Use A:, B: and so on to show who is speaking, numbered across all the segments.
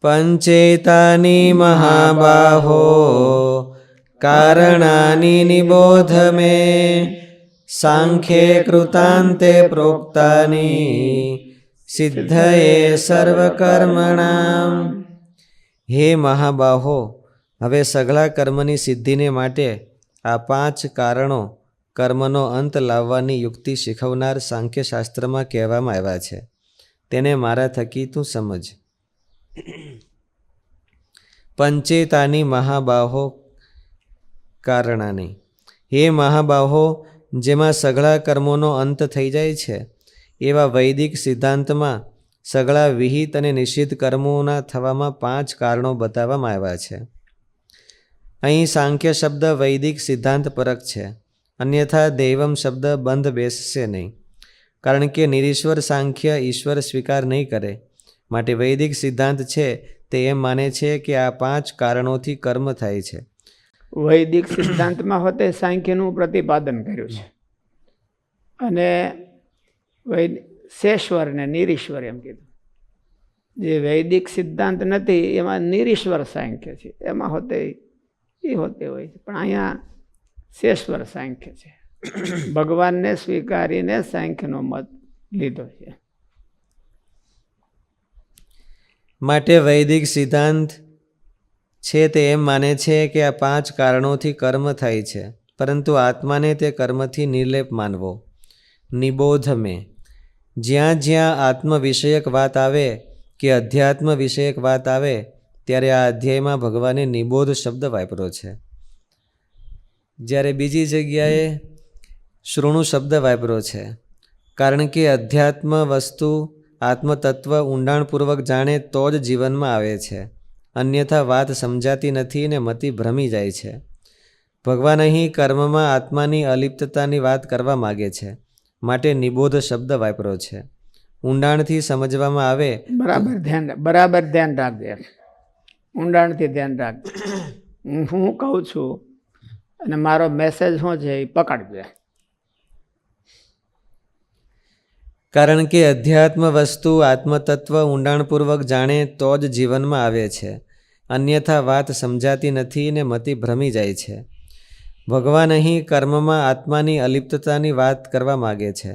A: પંચેતાની મહાબાહો કારણાની નિબોધ મે સાંખ્યે કૃતાંતે પ્રોક્તાની સિદ્ધયે સર્વકર્મણામ. હે મહાબાહો, હવે સઘળા કર્મની સિદ્ધિને માટે આ 5 કારણો કર્મનો અંત લાવવાની યુક્તિ શીખવનાર સાંખ્યશાસ્ત્રમાં કહેવામાં આવ્યા છે. તેને મારા થકી તું સમજ. પંચેતાની મહાબાહો કારણાની. હે મહાબાહો, જેમાં સઘળા કર્મોનો અંત થઈ જાય છે એવા વૈદિક સિદ્ધાંતમાં સઘળા વિહિત અને નિષિદ્ધ કર્મોના થવામાં 5 કારણો બતાવવામાં આવ્યા છે. અહીં સાંખ્ય શબ્દ વૈદિક સિદ્ધાંત પરક છે, અન્યથા દૈવમ શબ્દ બંધ બેસશે નહીં. કારણ કે નિરીશ્વર સાંખ્ય ઈશ્વર સ્વીકાર નહીં કરે. માટે વૈદિક સિદ્ધાંત છે તે એમ માને છે કે આ 5 કારણોથી કર્મ થાય છે.
B: વૈદિક સિદ્ધાંતમાં હોતે સાંખ્યનું પ્રતિપાદન કર્યું છે અને શેશ્વર ને નિરીશ્વર એમ કીધું. જે વૈદિક સિદ્ધાંત નથી એમાં નિરીશ્વર સાંખ્ય છે, એમાં હોતે એ હોતે હોય છે. પણ અહીંયા શેશ્વર સાંખ્ય છે. ભગવાનને સ્વીકારીને સાંખ્યનો મત લીધો છે.
A: માટે વૈદિક સિદ્ધાંત છે તે એમ માને છે કે આ 5 કારણોથી કર્મ થાય છે, પરંતુ આત્માને તે કર્મથી નિર્લેપ માનવો. નિબોધ મેં. જ્યાં જ્યાં આત્મ વિષયક વાત આવે કે અધ્યાત્મ વિષયક વાત આવે ત્યારે આ અધ્યાયમાં ભગવાને નિબોધ શબ્દ વાપર્યો છે. જ્યારે બીજી જગ્યાએ શૃણુ શબ્દ વાપર્યો છે. કારણ કે અધ્યાત્મ વસ્તુ આત્મતત્વ ઊંડાણપૂર્વક જાણે તો જ જીવનમાં આવે છે, અન્યથા વાત સમજાતી નથી ને મતિ ભ્રમી જાય છે. ભગવાન અહીં કર્મમાં આત્માની અલિપ્તતાની વાત કરવા માગે છે, માટે નિબોધ શબ્દ વાપર્યો છે. ઊંડાણથી સમજવામાં આવે.
B: બરાબર ધ્યાન રાખજે. ઊંડાણથી ધ્યાન રાખજે. હું કહું છું અને મારો મેસેજ શું છે એ પકડજે.
A: કારણ કે અધ્યાત્મ વસ્તુ આત્મતત્વ ઊંડાણપૂર્વક જાણે તો જ જીવનમાં આવે છે, અન્યથા વાત સમજાતી નથી ને મતિ ભ્રમી જાય છે. ભગવાન અહીં કર્મમાં આત્માની અલિપ્તતાની વાત કરવા માગે છે,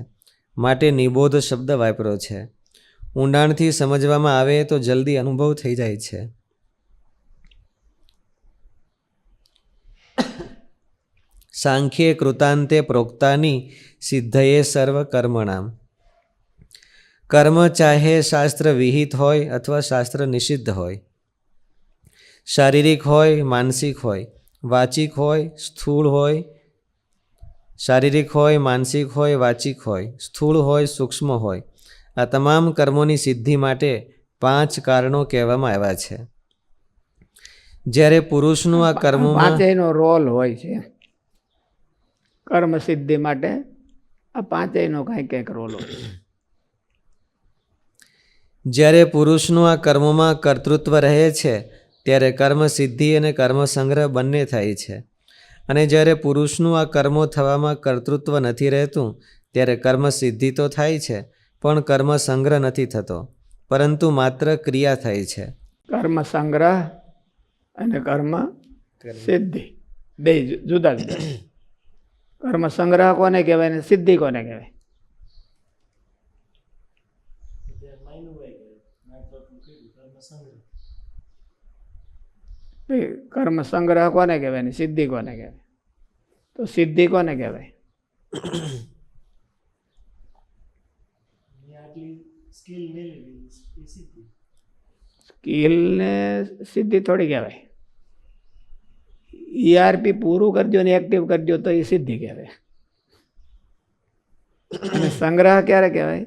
A: માટે નિબોધ શબ્દ વાપર્યો છે. ઊંડાણથી સમજવામાં આવે તો જલ્દી અનુભવ થઈ જાય છે. સાંખ્યે કૃતાંતે પ્રોક્તાની સિદ્ધયે સર્વ કર્મણામ. કર્મ ચાહે શાસ્ત્ર વિહિત હોય અથવા શાસ્ત્ર નિષિદ્ધ હોય, શારીરિક હોય માનસિક હોય, વાચિક હોય સ્થૂળ હોય, શારીરિક હોય માનસિક હોય વાચિક હોય, સ્થૂળ હોય સૂક્ષ્મ હોય, આ તમામ કર્મોની સિદ્ધિ માટે 5 કારણો કહેવામાં આવ્યા છે. જ્યારે પુરુષનું આ કર્મમાં
B: પાંચેયનો રોલ હોય છે. કર્મ સિદ્ધિ માટે આ પાંચેયનો કંઈક રોલ હોય છે.
A: જ્યારે પુરુષનું આ કર્મમાં કર્તૃત્વ રહે છે ત્યારે કર્મ સિદ્ધિ અને કર્મ સંગ્રહ બંને થાય છે. અને જ્યારે પુરુષનું આ કર્મો થવામાં કર્તૃત્વ નથી રહેતું ત્યારે કર્મ સિદ્ધિ તો થાય છે, પણ કર્મ સંગ્રહ નથી થતો, પરંતુ માત્ર ક્રિયા થાય છે.
B: કર્મ સંગ્રહ અને કર્મ સિદ્ધિ બે જુદા જુદા. કર્મ સંગ્રહ કોને કહેવાય ને સિદ્ધિ કોને કહેવાય? કર્મ સંગ્રહ કોને કહેવાય ને સિદ્ધિ કોને કહેવાય? તો સિદ્ધિ કોને કહેવાય? સ્કિલ ને સિદ્ધિ થોડી કહેવાય. ERP પૂરું કરજો ને એક્ટિવ કરજો તો એ સિદ્ધિ કહેવાય. અને સંગ્રહ ક્યારે કહેવાય?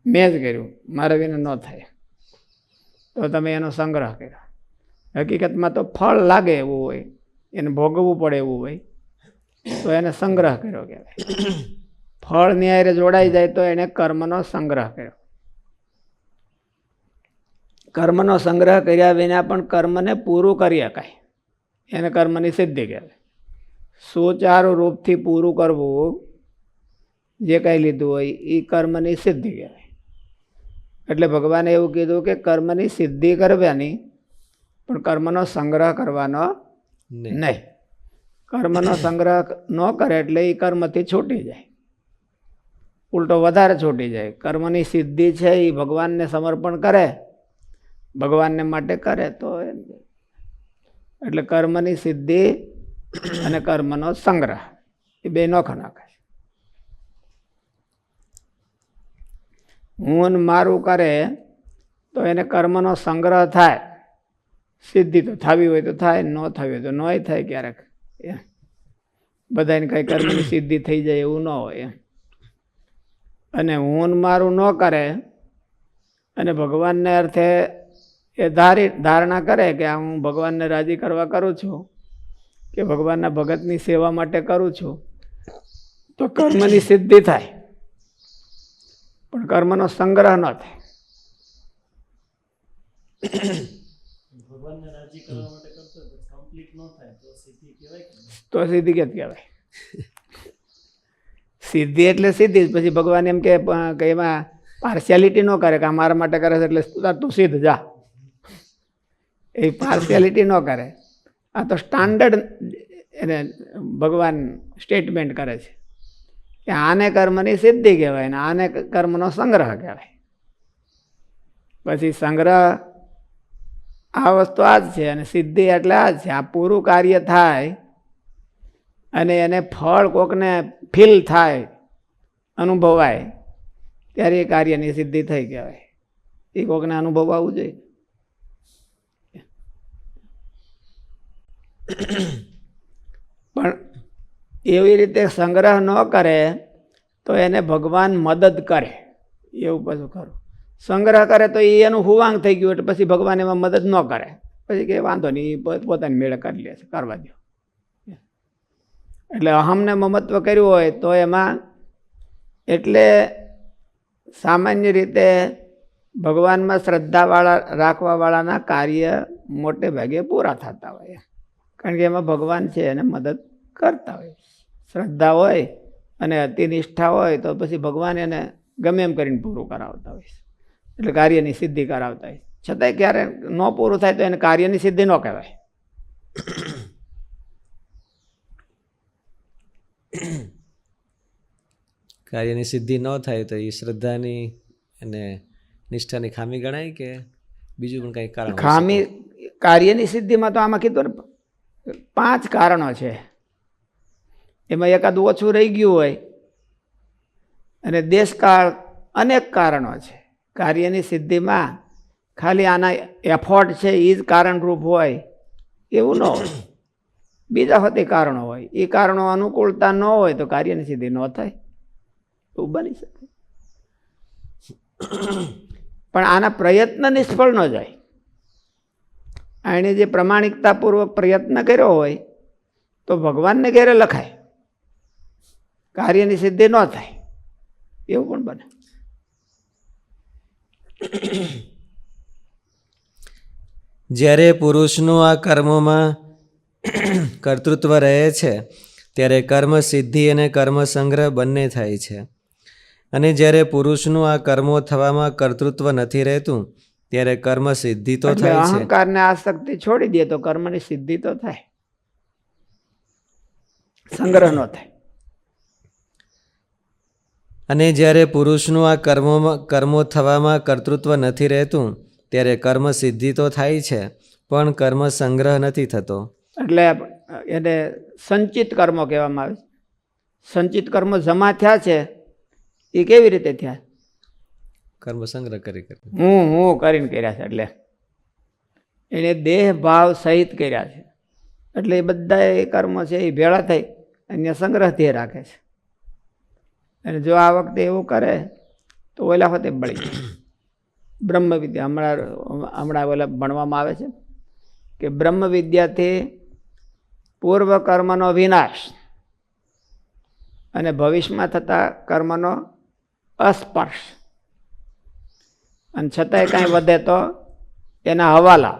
B: મેં જ કર્યું, મારા વિના ન થાય તો તમે એનો સંગ્રહ કર્યો. હકીકતમાં તો ફળ લાગે એવું હોય, એને ભોગવવું પડે એવું હોય તો એને સંગ્રહ કર્યો કહેવાય. ફળ ન્યાય જોડાઈ જાય તો એને કર્મનો સંગ્રહ કર્યો. કર્મનો સંગ્રહ કર્યા વિના પણ કર્મને પૂરું કરી શકાય, એને કર્મની સિદ્ધિ કહેવાય. સુચારુ રૂપથી પૂરું કરવું જે કંઈ લીધું હોય એ કર્મની સિદ્ધિ કહેવાય. એટલે ભગવાને એવું કીધું કે કર્મની સિદ્ધિ કરવાની, પણ કર્મનો સંગ્રહ કરવાનો નહીં. કર્મનો સંગ્રહ ન કરે એટલે એ કર્મથી છૂટી જાય, ઉલટો વધારે છૂટી જાય. કર્મની સિદ્ધિ છે એ ભગવાનને સમર્પણ કરે, ભગવાનને માટે કરે તો એટલે કર્મની સિદ્ધિ અને કર્મનો સંગ્રહ એ બે નોખા નાખે. હું મારું કરે તો એને કર્મનો સંગ્રહ થાય, સિદ્ધિ તો થવી હોય તો થાય, ન થવી હોય તો નય થાય. ક્યારેક બધાને કઈ કર્મની સિદ્ધિ થઈ જાય એવું ન હોય. અને હું મારું ન કરે અને ભગવાનને અર્થે એ ધારણા કરે કે આ હું ભગવાનને રાજી કરવા કરું છું, કે ભગવાનના ભગતની સેવા માટે કરું છું, તો કર્મની સિદ્ધિ થાય, પણ કર્મનો સંગ્રહ ન થાય. તો સિદ્ધિ કેમ કહેવાય? સિદ્ધિ એટલે સિદ્ધિ જ. પછી ભગવાન એમ કે એમાં પાર્શિયાલિટી ન કરે કે આ મારા માટે કરે છે એટલે તું સિદ્ધ જા, એ પાર્શિયાલિટી ન કરે. આ તો સ્ટાન્ડર્ડ એને ભગવાન સ્ટેટમેન્ટ કરે છે કે આને કર્મની સિદ્ધિ કહેવાય ને આને કર્મનો સંગ્રહ કહેવાય. પછી સંગ્રહ આ વસ્તુ આ જ છે અને સિદ્ધિ એટલે આ જ છે. આ પૂરું કાર્ય થાય અને એને ફળ કોકને ફીલ થાય, અનુભવાય, ત્યારે એ કાર્યની સિદ્ધિ થઈ કહેવાય. એ કોકને અનુભવ આવવું જોઈએ. પણ એવી રીતે સંગ્રહ ન કરે તો એને ભગવાન મદદ કરે એવું પાછું ખરું. સંગ્રહ કરે તો એ એનું હુવાંગ થઈ ગયું એટલે પછી ભગવાન એમાં મદદ ન કરે. પછી કે વાંધો નહીં, પોતાની મેળે કરી લે છે, કરવા દો. એટલે અહમને મમત્વ કર્યું હોય તો એમાં એટલે સામાન્ય રીતે ભગવાનમાં શ્રદ્ધાવાળા રાખવાવાળાના કાર્ય મોટે ભાગે પૂરા થતા હોય, કારણ કે એમાં ભગવાન છે એને મદદ કરતા હોય. શ્રદ્ધા હોય અને અતિ નિષ્ઠા હોય તો પછી ભગવાન એને ગમે એમ કરીને પૂરું કરાવતા હોય, એટલે કાર્યની સિદ્ધિ કરાવતા હોય. છતાંય ક્યારે ન પૂરું થાય તો એને કાર્યની સિદ્ધિ ન કહેવાય.
A: કાર્યની સિદ્ધિ ન થાય તો એ શ્રદ્ધાની અને નિષ્ઠાની ખામી ગણાય કે બીજું પણ કંઈ કારણ?
B: ખામી કાર્યની સિદ્ધિમાં તો આમાં કીધું ને 5 કારણો છે. એમાં એકાદ ઓછું રહી ગયું હોય અને દેશકાળ અનેક કારણો છે. કાર્યની સિદ્ધિમાં ખાલી આના એફોર્ટ છે એ જ કારણરૂપ હોય એવું ન હોય, બીજા હોતી કારણો હોય. એ કારણો અનુકૂળતા ન હોય તો કાર્યની સિદ્ધિ ન થાય, એવું બની શકે. પણ આના પ્રયત્ન નિષ્ફળ ન જાય. એણે જે પ્રમાણિકતાપૂર્વક પ્રયત્ન કર્યો હોય તો ભગવાનને ઘેરે લખાય, કાર્યની સિદ્ધિ ન થાય એવું પણ બને.
A: જ્યારે પુરુષનું આ કર્મોમાં કર્તૃત્વ રહે છે ત્યારે કર્મ સિદ્ધિ અને કર્મ સંગ્રહ બંને થાય છે. અને જ્યારે પુરુષનું આ કર્મો થવામાં કર્તૃત્વ નથી રહેતું ત્યારે કર્મ સિદ્ધિ તો થાય છે.
B: અહંકારને આસક્તિ છોડી દે તો કર્મની સિદ્ધિ તો થાય, સંગ્રહ ન થાય.
A: અને જ્યારે પુરુષનું આ કર્મો થવામાં કર્તૃત્વ નથી રહેતું ત્યારે કર્મ સિદ્ધિ તો થાય છે પણ કર્મ સંગ્રહ નથી થતો.
B: એટલે એને સંચિત કર્મો કહેવામાં આવે છે. સંચિત કર્મો જમા થયા છે એ કેવી રીતે થયા?
A: કર્મ સંગ્રહ કરી
B: હું કરીને કર્યા છે. એટલે એને દેહ ભાવ સહિત કર્યા છે. એટલે એ બધા એ કર્મો છે એ ભેળા થઈ અને સંગ્રહ થી રાખે છે. અને જો આ વખતે એવું કરે તો ઓલા વખતે બળી જાય. બ્રહ્મ વિદ્યા હમણાં ઓલા ભણવામાં આવે છે કે બ્રહ્મ વિદ્યાથી પૂર્વ કર્મનો વિનાશ અને ભવિષ્યમાં થતા કર્મનો અસ્પર્શ, અને છતાંય કાંઈ વધે તો એના હવાલા.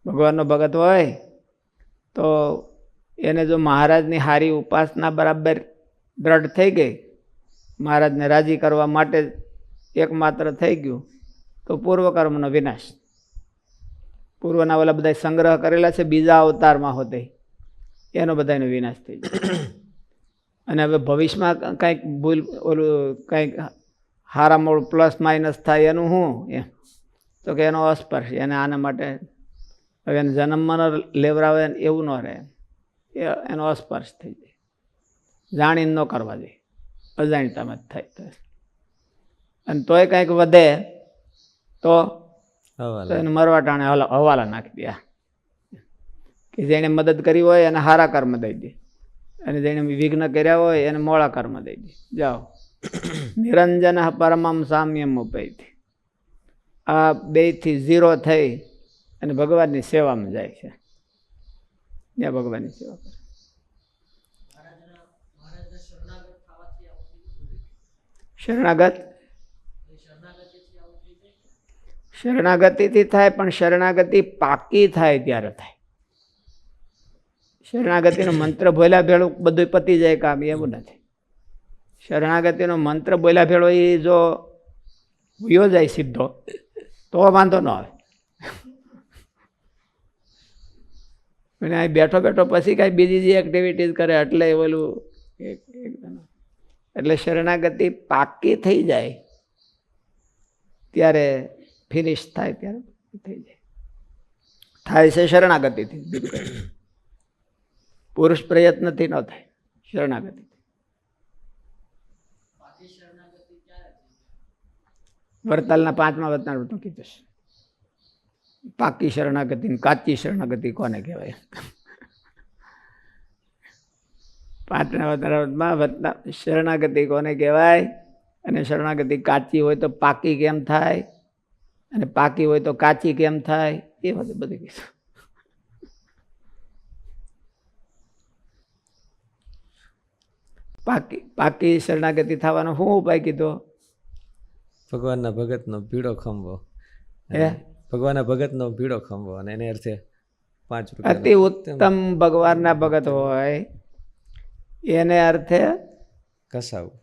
B: ભગવાનનો ભગત હોય તો એને જો મહારાજની હારી ઉપાસના બરાબર દ્રઢ થઈ ગઈ, મહારાજને રાજી કરવા માટે એકમાત્ર થઈ ગયું તો પૂર્વકર્મનો વિનાશ. પૂર્વના ઓલા બધા સંગ્રહ કરેલા છે બીજા અવતારમાં હોતે એનો બધાનો વિનાશ થઈ જાય. અને હવે ભવિષ્યમાં કંઈક ભૂલ ઓલું કંઈક હારામોળ પ્લસ માઇનસ થાય એનું શું એમ તો કે એનો અસ્પર્શ એને આના માટે હવે એને જન્મમાં લેવરાવે એવું ન રહે, એનો અસ્પર્શ થઈ જાય. જાણીને ન કરવા દે, અજાણતામાં જ થાય. અને તોય કંઈક વધે તો એને મરવા ટાણે હવાલા નાખી દે કે જેણે મદદ કરી હોય એને હારા કર્મ દઈ દે, અને જેણે વિઘ્ન કર્યા હોય એને મોળા કર્મ દઈ દે. જાઓ નિરંજન પરમમ સામ્યમ ઉપૈથી. આ બેથી ઝીરો થઈ અને ભગવાનની સેવામાં જાય છે. ત્યાં ભગવાનની સેવા કરે. શરણાગતિથી થાય, પણ શરણાગતિ પાકી થાય ત્યારે થાય. શરણાગતિનો મંત્ર બોલ્યા ભેળું બધું પતી જાય કામ એવું નથી. શરણાગતિનો મંત્ર બોલ્યા ભેળો એ જો વયો જાય સીધો તો વાંધો ન આવે. અને અહીં બેઠો બેઠો પછી કાંઈ બીજી જે એક્ટિવિટીઝ કરે એટલે ઓલું એટલે શરણાગતિ પાકી થઈ જાય ત્યારે ફિનિશ થાય ત્યારે થઈ જાય. થાય છે શરણાગતિથી, પુરુષ પ્રયત્નથી ન થાય. શરણાગતિ વરતાલના 5મા વતનામૃતમાં કીધું છે. પાકી શરણાગતિ ને કાચી શરણાગતિ કોને કહેવાય? 5મા વતનામૃતમાં શરણાગતિ કોને કહેવાય અને શરણાગતિ કાચી હોય તો પાકી કેમ થાય અને પાકી હોય તો કાચી કેમ થાય એ બધું કીધું. પાકી શરણાગતિ થવાનો શું ઉપાય કીધો?
A: ભગવાનના ભગતનો ભીડો ખંભો. ભગવાનના ભગતનો ભીડો ખંભો અને એને અર્થે 5 રૂપિયા.
B: અતિ ઉત્તમ ભગવાનના ભગત હોય એને અર્થે
A: ઘસાવું,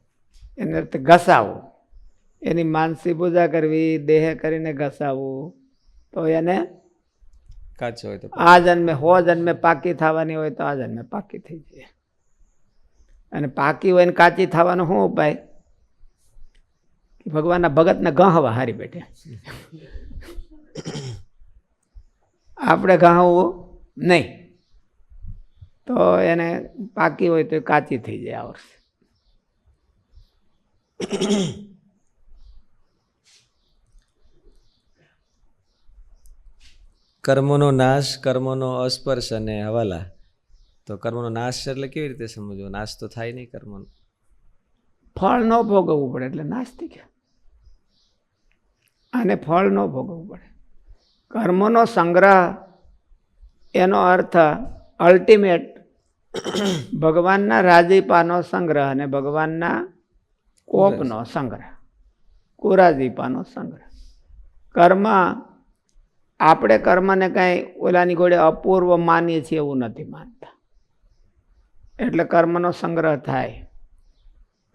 B: એને અર્થે ઘસાવું. એની માનસી પૂજા કરવી, દેહ કરીને ઘસાવું તો એને
A: કાચો હોય તો
B: આ જન્મે 100 જન્મે પાકી થવાની હોય તો આ જન્મે પાકી થઈ જાય. અને પાકી હોય ને કાચી થવાનો શું ઉપાય? ભગવાનના ભગતને ગહાવા હારી બેઠે. આપણે ગહાવવું નહીં તો એને પાકી હોય તો કાચી થઈ જાય. આ વર્ષે
A: કર્મોનો નાશ, કર્મોનો અસ્પર્શ અને હવાલા. તો કર્મનો નાશ એટલે કેવી રીતે સમજવો? નાશ તો થાય નહીં કર્મનો.
B: ફળ ન ભોગવવું પડે એટલે નાશ થઈ ગયા. આને ફળ ન ભોગવવું પડે. કર્મોનો સંગ્રહ એનો અર્થ અલ્ટિમેટ ભગવાનના રાજીપાનો સંગ્રહ અને ભગવાનના કોપનો સંગ્રહ, કુરાજીપાનો સંગ્રહ. કર્મ આપણે કર્મને કાંઈ ઓલાની ઘોડે અપૂર્વ માનીએ છીએ એવું નથી માનતા. એટલે કર્મનો સંગ્રહ થાય.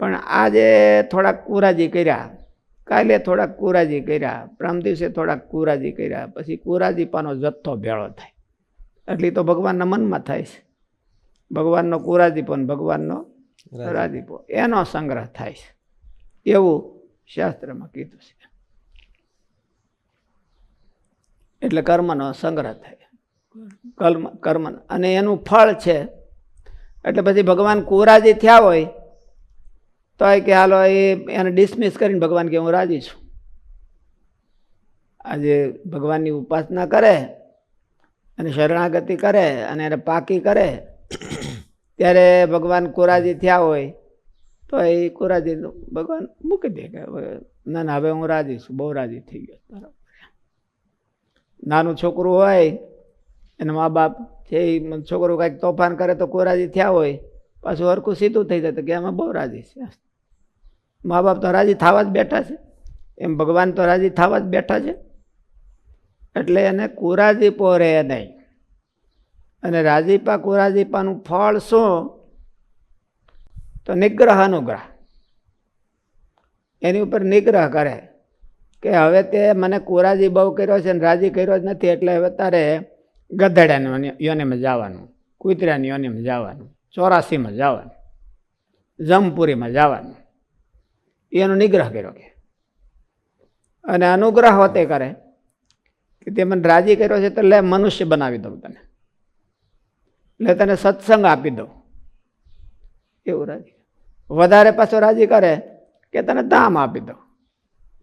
B: પણ આજે થોડાક કુરાજી કર્યા, કાલે થોડાક કુરાજી કર્યા, પ્રમ દિવસે થોડાક કુરાજી કર્યા, પછી કુરાજીપાનો જથ્થો ભેળો થાય. એટલે તો ભગવાનના મનમાં થાય છે. ભગવાનનો કુરાજીપો ને ભગવાનનો રાજીપો એનો સંગ્રહ થાય છે એવું શાસ્ત્રમાં કીધું છે. એટલે કર્મનો સંગ્રહ થાય. કર્મ અને એનું ફળ છે. એટલે પછી ભગવાન કુરાજી થયા હોય તો કે હાલો એને ડિસમિસ કરીને ભગવાન કે હું રાજી છું. આજે ભગવાનની ઉપાસના કરે અને શરણાગતિ કરે અને એને પાકી કરે ત્યારે ભગવાન કુરાજી થયા હોય તો એ કુરાજી ભગવાન મૂકી દે કે ના ના હવે હું રાજી છું, બહુ રાજી થઈ ગયો. નાનું છોકરું હોય એના મા બાપ છે, છોકરું કાંઈક તોફાન કરે તો કુરાજી થયા હોય પાછું હરખું સીધું થઈ જાય કે આમાં બહુ રાજી છે. મા બાપ તો રાજી થવા જ બેઠા છે, એમ ભગવાન તો રાજી થવા જ બેઠા છે. એટલે એને કુરાજીપો રહે નહીં. અને રાજીપા કુરાજીપાનું ફળ શું? તો નિગ્રહ અનુગ્રહ. એની ઉપર નિગ્રહ કરે કે હવે તે મને કુરાજી બહુ કર્યો છે ને રાજી કર્યો જ નથી, એટલે હવે તારે ગધેડાની યોનિમાં જવાનું, કૂતરાની યોનિમાં જવાનું, 84માં જવાનું, જમપુરીમાં જવાનું. એનો નિગ્રહ કર્યો કે. અને અનુગ્રહ હોતે કરે કે તે મને રાજી કર્યો છે તો લે મનુષ્ય બનાવી દઉં તને, એટલે તને સત્સંગ આપી દઉં, એવું રાજી. વધારે પાછો રાજી કરે કે તને ધામ આપી દઉં,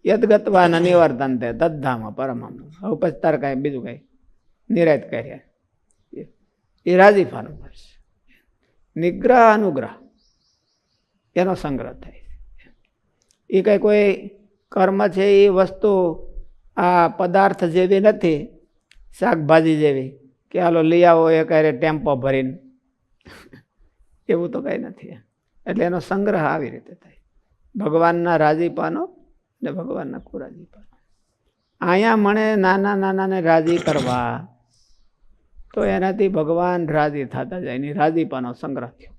B: યદગત્વાન નિવર્તન તે તદ્ધામ પરમમ. હવે પછી તારે કાંઈ બીજું કાંઈ નિરાત કર્યા એ રાજીપાનું છે. નિગ્રહ અનુગ્રહ એનો સંગ્રહ થાય. એ કંઈ કોઈ કર્મ છે એ વસ્તુ આ પદાર્થ જેવી નથી, શાકભાજી જેવી કે હાલો લઈ આવો એ ક્યારે ટેમ્પો ભરીને, એવું તો કંઈ નથી. એટલે એનો સંગ્રહ આવી રીતે થાય, ભગવાનના રાજીપાનો ને ભગવાનના કુરાજીપાનો. અહીંયા મને નાના નાનાને રાજી કરવા, તો એનાથી ભગવાન રાજી થતા જાય, એની રાજીપાનો સંગ્રહ થયો.